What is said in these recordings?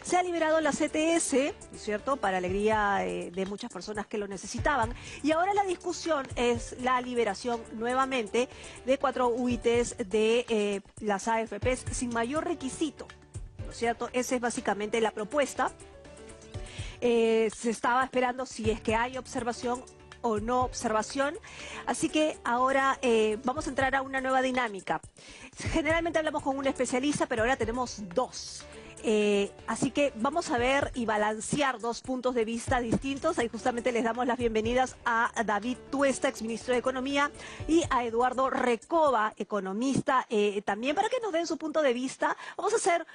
Se ha liberado la CTS, ¿no es cierto?, para alegría de muchas personas que lo necesitaban. Y ahora la discusión es la liberación nuevamente de 4 UITs de las AFPs sin mayor requisito, ¿no es cierto? Esa es básicamente la propuesta. Se estaba esperando si es que hay observación o no observación. Así que ahora vamos a entrar a una nueva dinámica. Generalmente hablamos con un especialista, pero ahora tenemos dos. Así que vamos a ver y balancear dos puntos de vista distintos. Ahí justamente les damos las bienvenidas a David Tuesta, exministro de Economía, y a Eduardo Recoba, economista, también para que nos den su punto de vista. Vamos a hacer,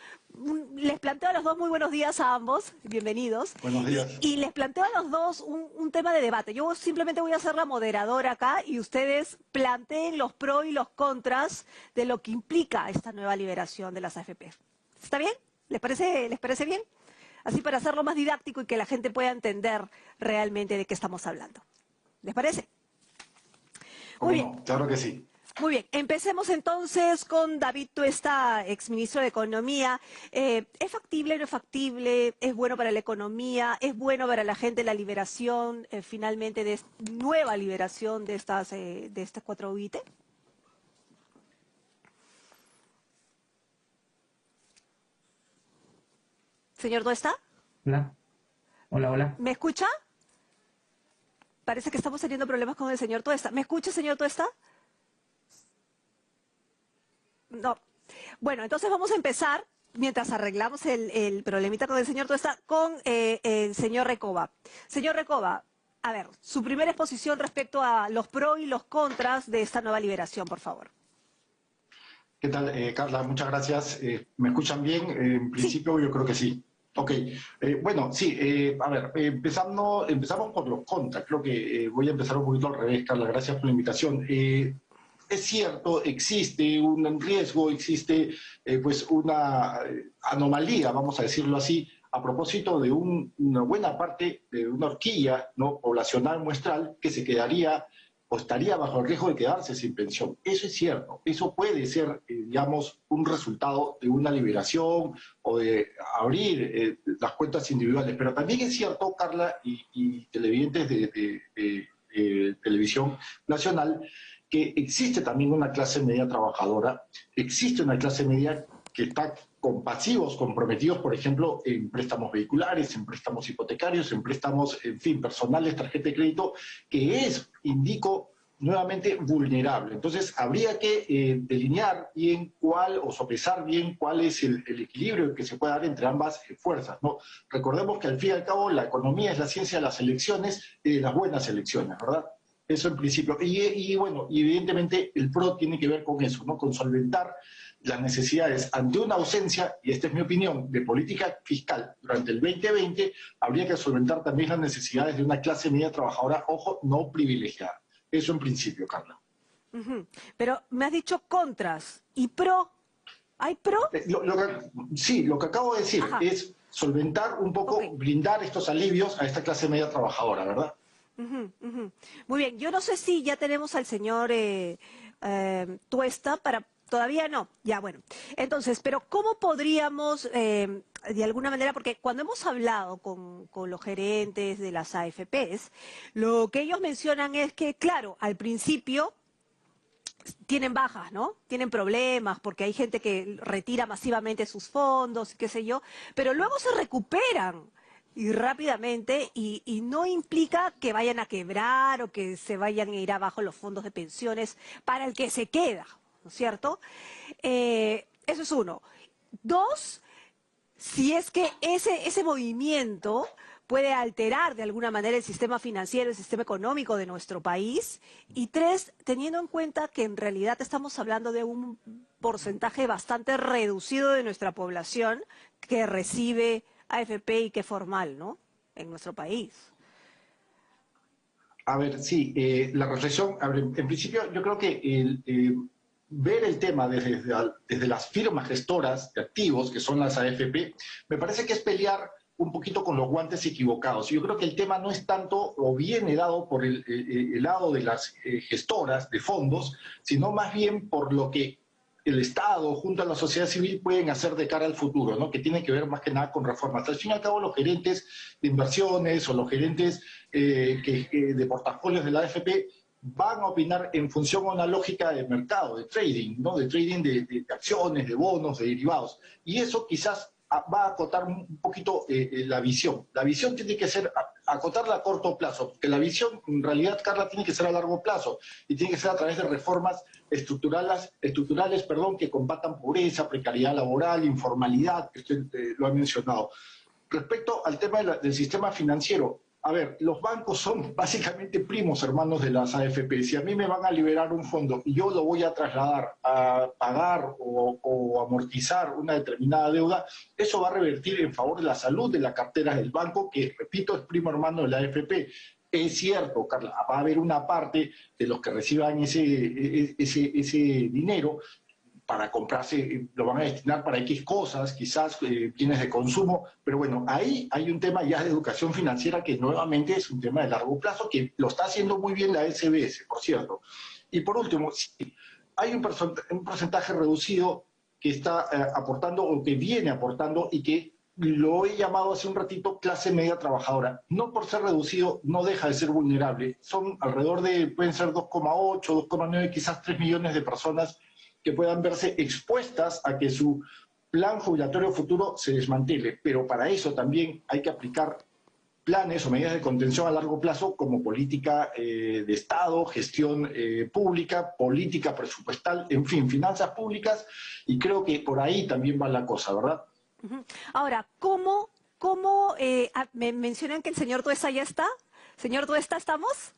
les planteo a los dos muy buenos días a ambos, bienvenidos. Buenos días. Y les planteo a los dos un tema de debate. Yo simplemente voy a ser la moderadora acá y ustedes planteen los pros y los contras de lo que implica esta nueva liberación de las AFP. ¿Está bien? ¿Les parece bien? Así para hacerlo más didáctico y que la gente pueda entender realmente de qué estamos hablando. ¿Les parece? Muy bien. No, claro que sí. Muy bien, empecemos entonces con David Tuesta, exministro de Economía. ¿Es factible, no es factible? ¿Es bueno para la economía? ¿Es bueno para la gente la liberación, finalmente, de nueva liberación de estas 4 UIT? Señor Tuesta, Hola, hola, hola. ¿me escucha? Parece que estamos teniendo problemas con el señor Tuesta. ¿Me escucha, señor Tuesta? No. Bueno, entonces vamos a empezar, mientras arreglamos el problemita con el señor Tuesta, con el señor Recoba. Señor Recoba, a ver, su primera exposición respecto a los pros y los contras de esta nueva liberación, por favor. ¿Qué tal, Carla? Muchas gracias. ¿Me escuchan bien? En Sí. principio yo creo que sí. Ok. Bueno, sí, a ver, empezamos por los contras. Creo que voy a empezar un poquito al revés, Carla. Gracias por la invitación. Es cierto, existe un riesgo, existe pues una anomalía, vamos a decirlo así, a propósito de una buena parte de una horquilla, ¿no?, poblacional muestral que se quedaría o estaría bajo el riesgo de quedarse sin pensión. Eso es cierto, eso puede ser, digamos, un resultado de una liberación o de abrir las cuentas individuales, pero también es cierto, Carla, y televidentes de televisión nacional, que existe también una clase media trabajadora, existe una clase media que está con pasivos comprometidos, por ejemplo, en préstamos vehiculares, en préstamos hipotecarios, en préstamos, en fin, personales, tarjeta de crédito, que es, indico, nuevamente vulnerable. Entonces, habría que delinear bien cuál, o sopesar bien cuál es el equilibrio que se puede dar entre ambas fuerzas, ¿no? Recordemos que al fin y al cabo la economía es la ciencia de las elecciones y de las buenas elecciones, ¿verdad? Eso en principio. Bueno, y evidentemente el PRO tiene que ver con eso, ¿no? Con solventar las necesidades ante una ausencia, y esta es mi opinión, de política fiscal durante el 2020, habría que solventar también las necesidades de una clase media trabajadora, ojo, no privilegiada. Eso en principio, Carla. Pero me has dicho contras. ¿Y pro? ¿Hay pro? Sí, lo que acabo de decir Ajá, es solventar un ok. poco, brindar estos alivios a esta clase media trabajadora, ¿verdad? Muy bien, yo no sé si ya tenemos al señor Tuesta para... Todavía no, ya bueno. Entonces, pero ¿cómo podríamos, de alguna manera, porque cuando hemos hablado con los gerentes de las AFPs, lo que ellos mencionan es que, claro, al principio tienen bajas, ¿no? Tienen problemas porque hay gente que retira masivamente sus fondos, qué sé yo, pero luego se recuperan y rápidamente y no implica que vayan a quebrar o que se vayan a ir abajo los fondos de pensiones para el que se queda, ¿no es cierto? Eso es uno. Dos, si es que ese movimiento puede alterar de alguna manera el sistema financiero, el sistema económico de nuestro país. Y tres, teniendo en cuenta que en realidad estamos hablando de un porcentaje bastante reducido de nuestra población que recibe AFP y que formal, ¿no? En nuestro país. A ver, sí, la reflexión, a ver, en principio yo creo que ver el tema desde las firmas gestoras de activos, que son las AFP, me parece que es pelear un poquito con los guantes equivocados. Yo creo que el tema no es tanto o viene dado por el lado de las gestoras de fondos, sino más bien por lo que el Estado junto a la sociedad civil pueden hacer de cara al futuro, ¿no? Que tiene que ver más que nada con reformas. Al fin y al cabo, los gerentes de inversiones o los gerentes de portafolios de la AFP van a opinar en función a una lógica de mercado, de trading, ¿no? De trading de acciones, de bonos, de derivados. Y eso quizás va a acotar un poquito la visión. La visión tiene que ser acotarla a corto plazo, porque la visión en realidad, Carla, tiene que ser a largo plazo y tiene que ser a través de reformas estructurales, que combatan pobreza, precariedad laboral, informalidad, que usted lo ha mencionado. Respecto al tema del sistema financiero, a ver, los bancos son básicamente primos hermanos de las AFP. Si a mí me van a liberar un fondo y yo lo voy a trasladar a pagar o amortizar una determinada deuda, eso va a revertir en favor de la salud de la cartera del banco, que, repito, es primo hermano de la AFP. Es cierto, Carla, va a haber una parte de los que reciban ese dinero para comprarse, lo van a destinar para X cosas, quizás bienes de consumo, pero bueno, ahí hay un tema ya de educación financiera que nuevamente es un tema de largo plazo, que lo está haciendo muy bien la SBS, por cierto. Y por último, sí, hay un porcentaje reducido que está aportando o que viene aportando y que lo he llamado hace un ratito clase media trabajadora. No por ser reducido, no deja de ser vulnerable. Son alrededor de, pueden ser 2,8, 2,9, quizás 3 millones de personas que puedan verse expuestas a que su plan jubilatorio futuro se desmantele. Pero para eso también hay que aplicar planes o medidas de contención a largo plazo como política de Estado, gestión pública, política presupuestal, en fin, finanzas públicas, y creo que por ahí también va la cosa, ¿verdad? Ahora, me mencionan que el señor Tuesta ya está? Señor Tuesta, ¿estamos?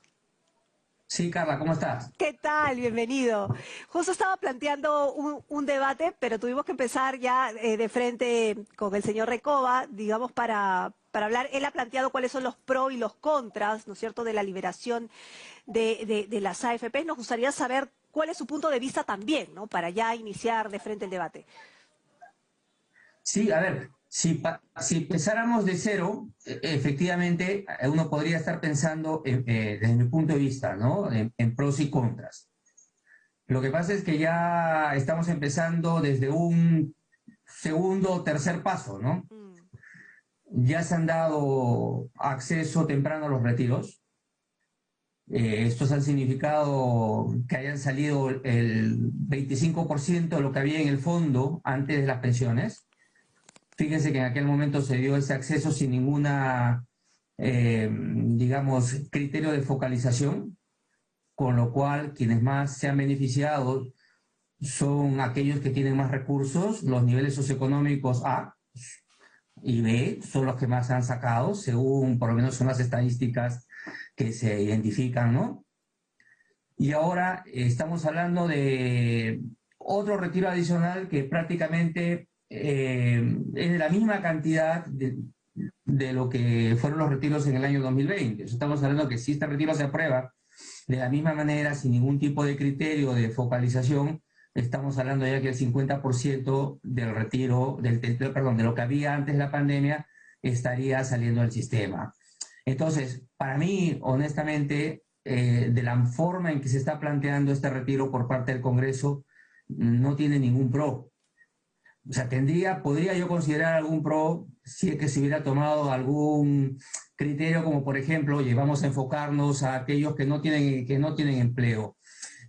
Sí, Carla, ¿cómo estás? ¿Qué tal? Bienvenido. Justo estaba planteando un debate, pero tuvimos que empezar ya de frente con el señor Recoba, digamos, para hablar. Él ha planteado cuáles son los pros y los contras, ¿no es cierto?, de la liberación de las AFP. Nos gustaría saber cuál es su punto de vista también, ¿no?, para ya iniciar de frente el debate. Sí, a ver, si empezáramos de cero, efectivamente, uno podría estar pensando, desde mi punto de vista, ¿no?, en pros y contras. Lo que pasa es que ya estamos empezando desde un segundo o tercer paso, ¿no? Ya se han dado acceso temprano a los retiros. Estos han significado que hayan salido el 25% de lo que había en el fondo antes de las pensiones. Fíjense que en aquel momento se dio ese acceso sin ninguna, digamos, criterio de focalización, con lo cual quienes más se han beneficiado son aquellos que tienen más recursos. Los niveles socioeconómicos A y B son los que más han sacado, según por lo menos son las estadísticas que se identifican, ¿no? Y ahora estamos hablando de otro retiro adicional que prácticamente es de la misma cantidad de lo que fueron los retiros en el año 2020. Estamos hablando que si este retiro se aprueba de la misma manera, sin ningún tipo de criterio de focalización, estamos hablando ya que el 50% del retiro, perdón, de lo que había antes de la pandemia, estaría saliendo del sistema. Entonces, para mí, honestamente, de la forma en que se está planteando este retiro por parte del Congreso, no tiene ningún pro. O sea, podría yo considerar algún pro si es que se hubiera tomado algún criterio, como por ejemplo, oye, vamos a enfocarnos a aquellos que no tienen empleo.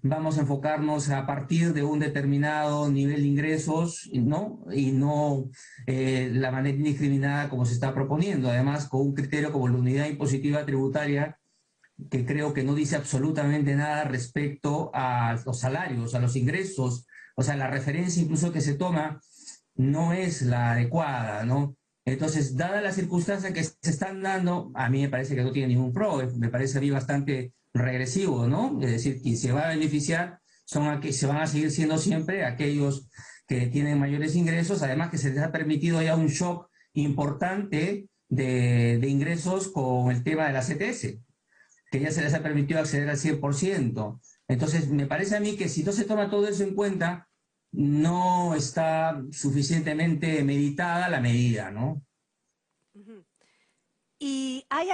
Vamos a enfocarnos a partir de un determinado nivel de ingresos, ¿no? Y no la manera indiscriminada como se está proponiendo. Además, con un criterio como la unidad impositiva tributaria, que creo que no dice absolutamente nada respecto a los salarios, a los ingresos. O sea, la referencia incluso que se toma no es la adecuada, ¿no? Entonces, dadas las circunstancias que se están dando, a mí me parece que no tiene ningún pro, me parece a mí bastante regresivo, ¿no? Es decir, quien se va a beneficiar se van a seguir siendo siempre aquellos que tienen mayores ingresos, además que se les ha permitido ya un shock importante de ingresos con el tema de la CTS, que ya se les ha permitido acceder al 100%. Entonces, me parece a mí que si no se toma todo eso en cuenta, no está suficientemente meditada la medida, ¿no? Y hay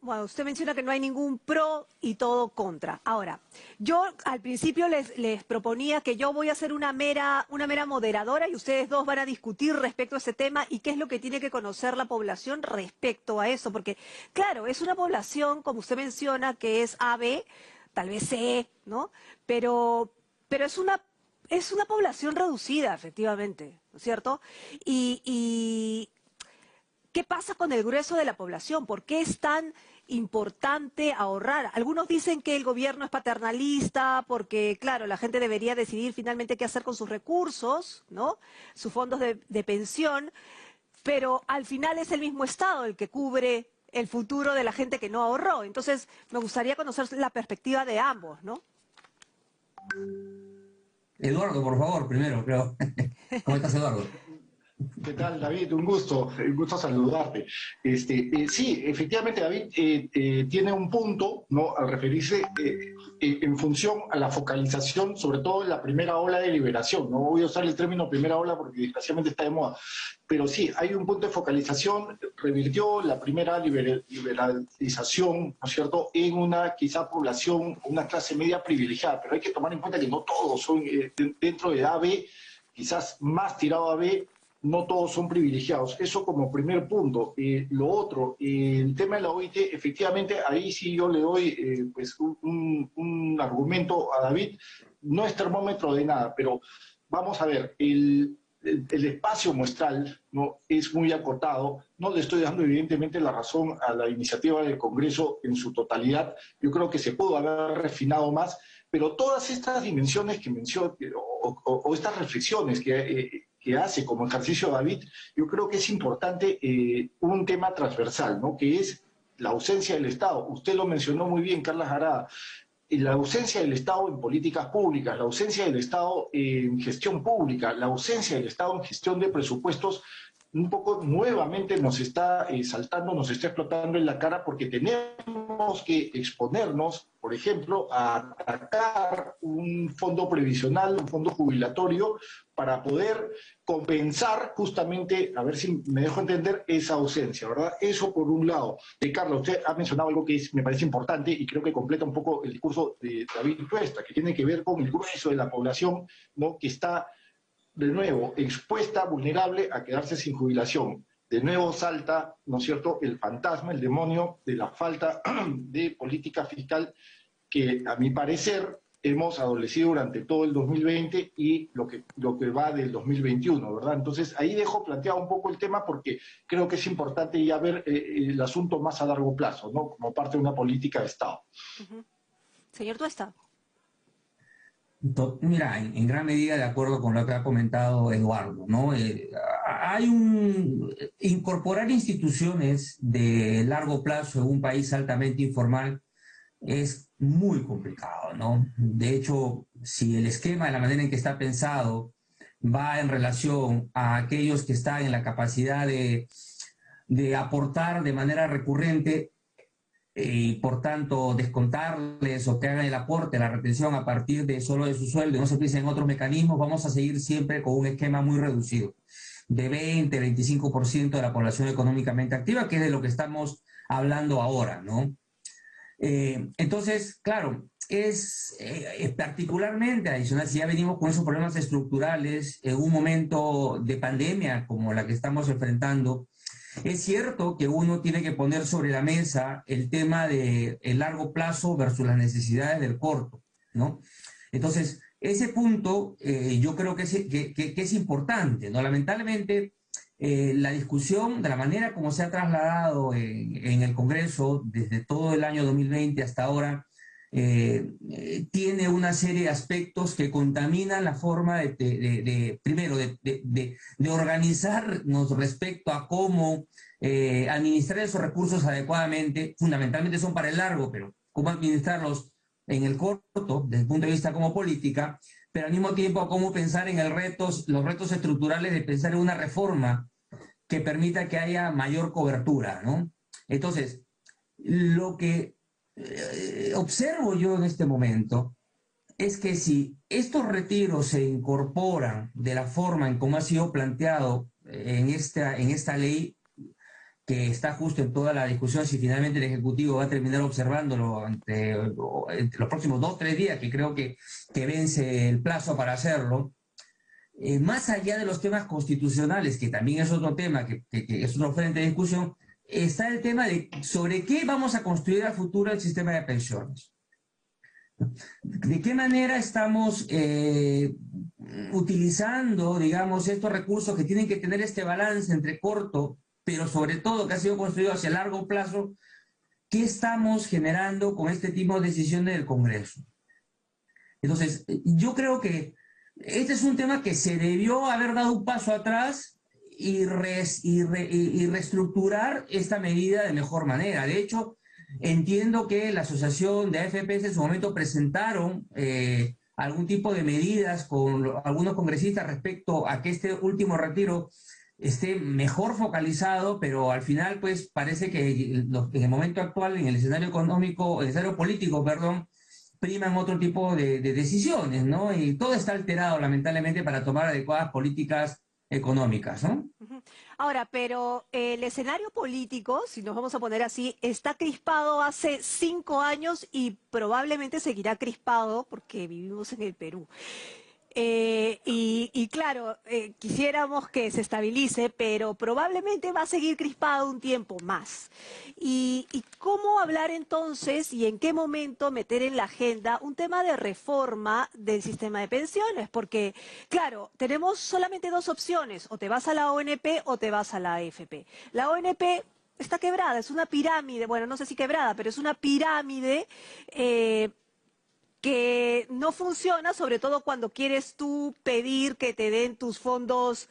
bueno, usted menciona que no hay ningún pro y todo contra. Ahora, yo al principio les proponía que yo voy a ser una mera moderadora y ustedes dos van a discutir respecto a ese tema y qué es lo que tiene que conocer la población respecto a eso. Porque, claro, es una población, como usted menciona, que es AB, tal vez C, ¿no? Pero es una población reducida, efectivamente, ¿no es cierto? Y ¿qué pasa con el grueso de la población? ¿Por qué es tan importante ahorrar? Algunos dicen que el gobierno es paternalista porque, claro, la gente debería decidir finalmente qué hacer con sus recursos, ¿no? Sus fondos de pensión, pero al final es el mismo Estado el que cubre el futuro de la gente que no ahorró. Entonces, me gustaría conocer la perspectiva de ambos, ¿no? Eduardo, por favor, primero, creo. ¿Cómo estás, Eduardo? ¿Qué tal, David? Un gusto saludarte. Sí, efectivamente, David tiene un punto, ¿no? Al referirse en función a la focalización, sobre todo en la primera ola de liberación. No voy a usar el término primera ola porque desgraciadamente está de moda, pero sí, hay un punto de focalización, revirtió la primera liberalización, ¿no es cierto?, en una quizá población, una clase media privilegiada, pero hay que tomar en cuenta que no todos son dentro de A, B, quizás más tirado a B, no todos son privilegiados. Eso como primer punto. Lo otro, el tema de la OIT, efectivamente, ahí sí yo le doy pues un argumento a David. No es termómetro de nada, pero vamos a ver, el espacio muestral, ¿no?, es muy acotado. No le estoy dando evidentemente la razón a la iniciativa del Congreso en su totalidad. Yo creo que se pudo haber refinado más, pero todas estas dimensiones que menciono, o estas reflexiones que hace como ejercicio David, yo creo que es importante un tema transversal, ¿no?, que es la ausencia del Estado. Usted lo mencionó muy bien, Carla Jarada, la ausencia del Estado en políticas públicas, la ausencia del Estado en gestión pública, la ausencia del Estado en gestión de presupuestos, un poco nuevamente nos está saltando, nos está explotando en la cara porque tenemos que exponernos, por ejemplo, a atacar un fondo previsional, un fondo jubilatorio, para poder compensar justamente, a ver si me dejo entender, esa ausencia, ¿verdad? Eso por un lado. Carlos, usted ha mencionado algo que me parece importante y creo que completa un poco el discurso de David Tuesta, que tiene que ver con el grueso de la población, ¿no?, que está de nuevo expuesta, vulnerable a quedarse sin jubilación. De nuevo salta, ¿no es cierto?, el fantasma, el demonio de la falta de política fiscal que, a mi parecer, hemos adolecido durante todo el 2020 y lo que va del 2021, ¿verdad? Entonces, ahí dejo planteado un poco el tema porque creo que es importante ya ver el asunto más a largo plazo, ¿no?, como parte de una política de Estado. Ujú. Señor Tuesta. Mira, en gran medida de acuerdo con lo que ha comentado Eduardo, ¿no? Incorporar instituciones de largo plazo en un país altamente informal es muy complicado, ¿no? De hecho, si el esquema de la manera en que está pensado va en relación a aquellos que están en la capacidad de aportar de manera recurrente, y por tanto descontarles o que hagan el aporte, la retención a partir de solo de su sueldo y no se piensen en otros mecanismos, vamos a seguir siempre con un esquema muy reducido, de 20-25% de la población económicamente activa, que es de lo que estamos hablando ahora, ¿no? Entonces, claro, es particularmente adicional, si ya venimos con esos problemas estructurales en un momento de pandemia como la que estamos enfrentando. Es cierto que uno tiene que poner sobre la mesa el tema del largo plazo versus las necesidades del corto, ¿no? Entonces, ese punto yo creo que es importante, ¿no? Lamentablemente, la discusión, de la manera como se ha trasladado en el Congreso desde todo el año 2020 hasta ahora, tiene una serie de aspectos que contaminan la forma primero, de organizarnos respecto a cómo administrar esos recursos adecuadamente. Fundamentalmente son para el largo, pero cómo administrarlos en el corto, desde el punto de vista como política, pero al mismo tiempo cómo pensar en los retos estructurales de pensar en una reforma que permita que haya mayor cobertura, ¿no? Entonces, lo que observo yo en este momento es que si estos retiros se incorporan de la forma en cómo ha sido planteado en esta ley, que está justo en toda la discusión si finalmente el Ejecutivo va a terminar observándolo entre los próximos 2 o 3 días, que creo que vence el plazo para hacerlo. Más allá de los temas constitucionales, que también es otro tema, que es otro frente de discusión, está el tema de sobre qué vamos a construir al futuro el sistema de pensiones. ¿De qué manera estamos utilizando, digamos, estos recursos que tienen que tener este balance entre corto, pero sobre todo que ha sido construido hacia largo plazo? ¿Qué estamos generando con este tipo de decisiones del Congreso? Entonces, yo creo que este es un tema que se debió haber dado un paso atrás y reestructurar esta medida de mejor manera. De hecho, entiendo que la Asociación de AFPs en su momento presentaron algún tipo de medidas con algunos congresistas respecto a que este último retiro esté mejor focalizado, pero al final pues parece que en el momento actual, en el escenario económico, el escenario político, perdón, priman otro tipo de decisiones, ¿no? Y todo está alterado, lamentablemente, para tomar adecuadas políticas económicas, ¿no? Ahora, pero el escenario político, si nos vamos a poner así, está crispado hace 5 años y probablemente seguirá crispado porque vivimos en el Perú. Y claro, quisiéramos que se estabilice, pero probablemente va a seguir crispado un tiempo más. ¿Y cómo hablar entonces y en qué momento meter en la agenda un tema de reforma del sistema de pensiones? Porque, claro, tenemos solamente dos opciones, o te vas a la ONP o te vas a la AFP. La ONP está quebrada, es una pirámide, bueno, no sé si quebrada, pero es una pirámide que no funciona, sobre todo cuando quieres tú pedir que te den tus fondos.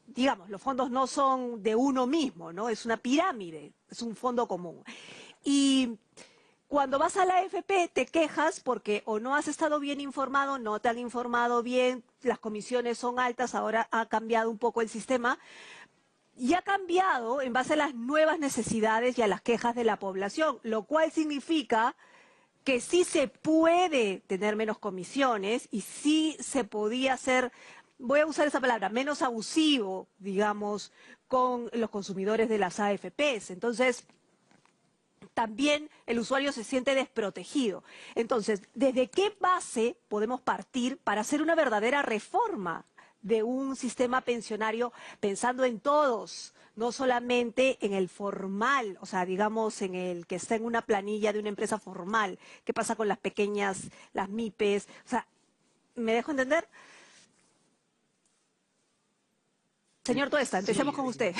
Digamos, los fondos no son de uno mismo, ¿no? Es una pirámide, es un fondo común. Y cuando vas a la AFP te quejas porque o no has estado bien informado, no te han informado bien, las comisiones son altas, ahora ha cambiado un poco el sistema. Y ha cambiado en base a las nuevas necesidades y a las quejas de la población, lo cual significa que sí se puede tener menos comisiones y sí se podía hacer, voy a usar esa palabra, menos abusivo, digamos, con los consumidores de las AFPs. Entonces, también el usuario se siente desprotegido. Entonces, ¿desde qué base podemos partir para hacer una verdadera reforma de un sistema pensionario pensando en todos, no solamente en el formal, o sea, digamos, en el que está en una planilla de una empresa formal? ¿Qué pasa con las pequeñas, las MIPES? O sea, ¿me dejo entender? Señor Tuesta, empecemos con usted.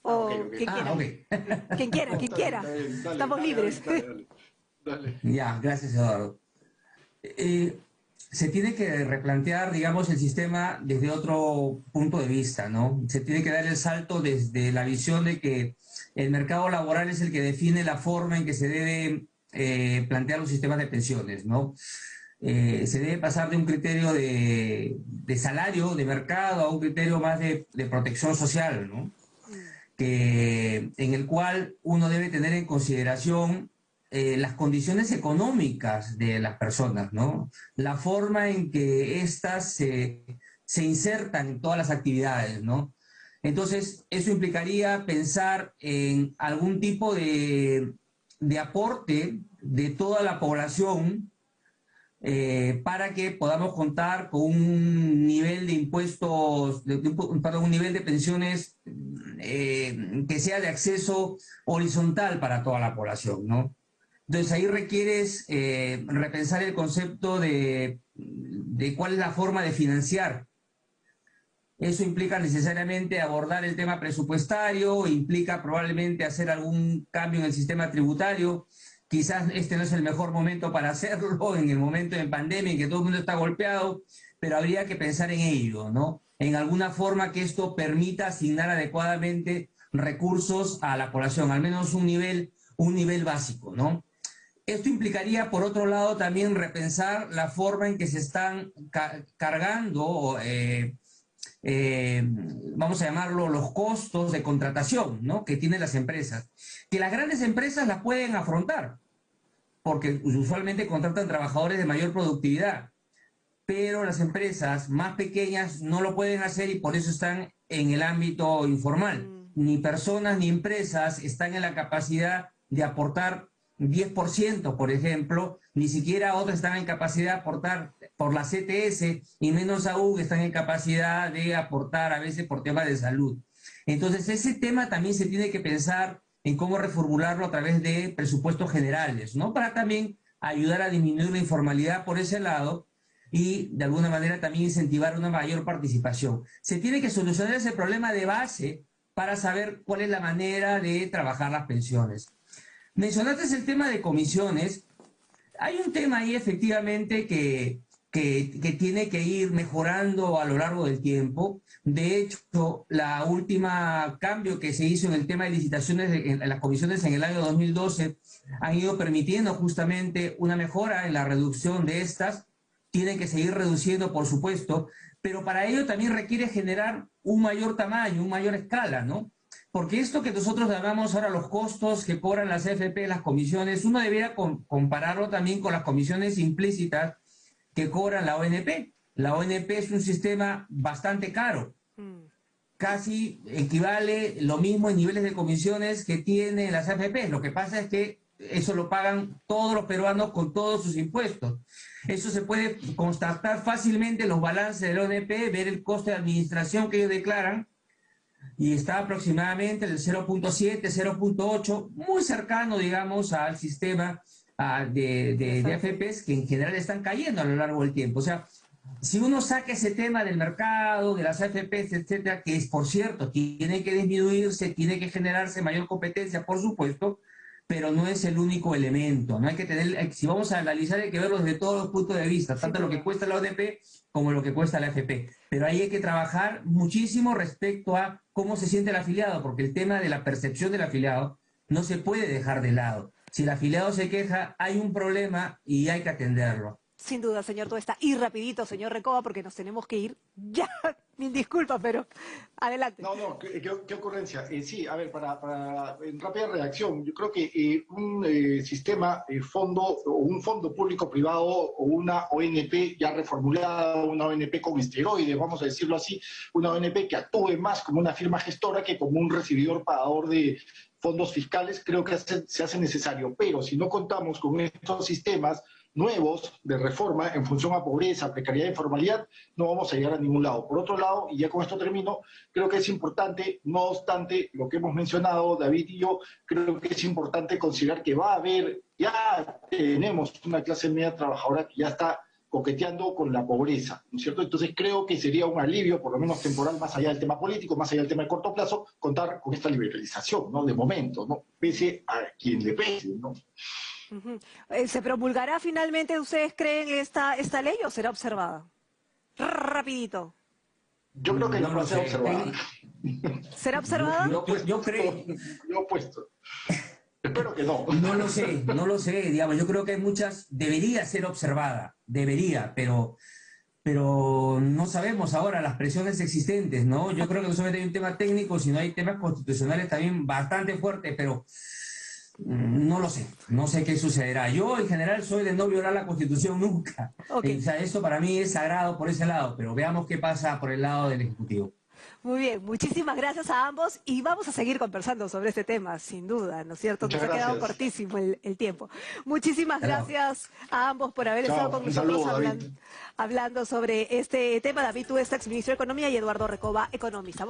O quien quiera. Okay. Quien quiera, quien quiera. Dale, Estamos libres. Dale. Ya, gracias, Eduardo. Se tiene que replantear, digamos, el sistema desde otro punto de vista, ¿no? Se tiene que dar el salto desde la visión de que el mercado laboral es el que define la forma en que se debe plantear los sistemas de pensiones, ¿no? Se debe pasar de un criterio de salario, de mercado, a un criterio más de protección social, ¿no? En el cual uno debe tener en consideración las condiciones económicas de las personas, ¿no? La forma en que éstas se insertan en todas las actividades, ¿no? Entonces, eso implicaría pensar en algún tipo de aporte de toda la población para que podamos contar con un nivel de impuestos, perdón, un nivel de pensiones que sea de acceso horizontal para toda la población, ¿no? Entonces ahí requieres repensar el concepto de cuál es la forma de financiar. Eso implica necesariamente abordar el tema presupuestario, implica probablemente hacer algún cambio en el sistema tributario. Quizás este no es el mejor momento para hacerlo, en el momento de pandemia en que todo el mundo está golpeado, pero habría que pensar en ello, ¿no? En alguna forma que esto permita asignar adecuadamente recursos a la población, al menos un nivel básico, ¿no? Esto implicaría, por otro lado, también repensar la forma en que se están cargando, vamos a llamarlo, los costos de contratación, ¿no?, que tienen las empresas. Que las grandes empresas las pueden afrontar, porque usualmente contratan trabajadores de mayor productividad, pero las empresas más pequeñas no lo pueden hacer y por eso están en el ámbito informal. ni personas ni empresas están en la capacidad de aportar 10%, por ejemplo, ni siquiera otras están en capacidad de aportar por la CTS y menos aún están en capacidad de aportar a veces por temas de salud. Entonces, ese tema también se tiene que pensar en cómo reformularlo a través de presupuestos generales, ¿no? Para también ayudar a disminuir la informalidad por ese lado y de alguna manera también incentivar una mayor participación. Se tiene que solucionar ese problema de base para saber cuál es la manera de trabajar las pensiones. Mencionaste el tema de comisiones. Hay un tema ahí efectivamente que tiene que ir mejorando a lo largo del tiempo. De hecho, la última cambio que se hizo en el tema de licitaciones en las comisiones en el año 2012 han ido permitiendo justamente una mejora en la reducción de estas. Tienen que seguir reduciendo, por supuesto, pero para ello también requiere generar un mayor tamaño, una mayor escala, ¿no? Porque esto que nosotros llamamos ahora los costos que cobran las AFP, las comisiones, uno debería compararlo también con las comisiones implícitas que cobran la ONP. La ONP es un sistema bastante caro. Casi equivale lo mismo en niveles de comisiones que tienen las AFP. Lo que pasa es que eso lo pagan todos los peruanos con todos sus impuestos. Eso se puede constatar fácilmente en los balances de la ONP, ver el coste de administración que ellos declaran, y está aproximadamente del 0.7, 0.8, muy cercano, digamos, al sistema de AFPs que en general están cayendo a lo largo del tiempo. O sea, si uno saca ese tema del mercado, de las AFPs, etcétera, que es, por cierto, tiene que disminuirse, tiene que generarse mayor competencia, por supuesto, pero no es el único elemento. No hay que tener, si vamos a analizar, hay que verlo desde todos los puntos de vista, tanto lo que cuesta la ONP como lo que cuesta la AFP. Pero ahí hay que trabajar muchísimo respecto a cómo se siente el afiliado, porque el tema de la percepción del afiliado no se puede dejar de lado. Si el afiliado se queja, hay un problema y hay que atenderlo. Sin duda, señor Tuesta. Y rapidito, señor Recoba, porque nos tenemos que ir ya. Mil disculpas, pero adelante. No, qué ocurrencia. Sí, a ver, en rápida reacción, yo creo que un sistema, fondo, o un fondo público-privado, o una ONP ya reformulada, una ONP con esteroides, vamos a decirlo así, una ONP que actúe más como una firma gestora que como un recibidor pagador de fondos fiscales, creo que se hace necesario. Pero si no contamos con estos sistemas nuevos de reforma en función a pobreza, precariedad e informalidad, no vamos a llegar a ningún lado. Por otro lado, y ya con esto termino, creo que es importante, no obstante lo que hemos mencionado, David y yo, creo que es importante considerar que va a haber, ya tenemos una clase media trabajadora que ya está coqueteando con la pobreza, ¿no es cierto? Entonces creo que sería un alivio, por lo menos temporal, más allá del tema político, más allá del tema de corto plazo, contar con esta liberalización, ¿no? De momento, ¿no? Pese a quien le pese, ¿no? ¿Se promulgará finalmente, ustedes creen, esta ley o será observada? Rapidito. Yo creo que no va a ser observada. ¿Será observada? Yo creo. Yo opuesto. Espero que no. No lo sé, digamos, yo creo que hay muchas, debería ser observada, debería, pero no sabemos ahora las presiones existentes, ¿no? Yo creo que no solamente hay un tema técnico, sino hay temas constitucionales también bastante fuertes, pero no lo sé, no sé qué sucederá. Yo en general soy de no violar la Constitución nunca. Okay. O sea, eso para mí es sagrado por ese lado, pero veamos qué pasa por el lado del Ejecutivo. Muy bien, muchísimas gracias a ambos y vamos a seguir conversando sobre este tema, sin duda, ¿no es cierto? Nos ha quedado cortísimo el tiempo. Muchísimas gracias a ambos por haber estado con nosotros hablando sobre este tema. David Tuesta, exministro de Economía, y Eduardo Recoba, economista.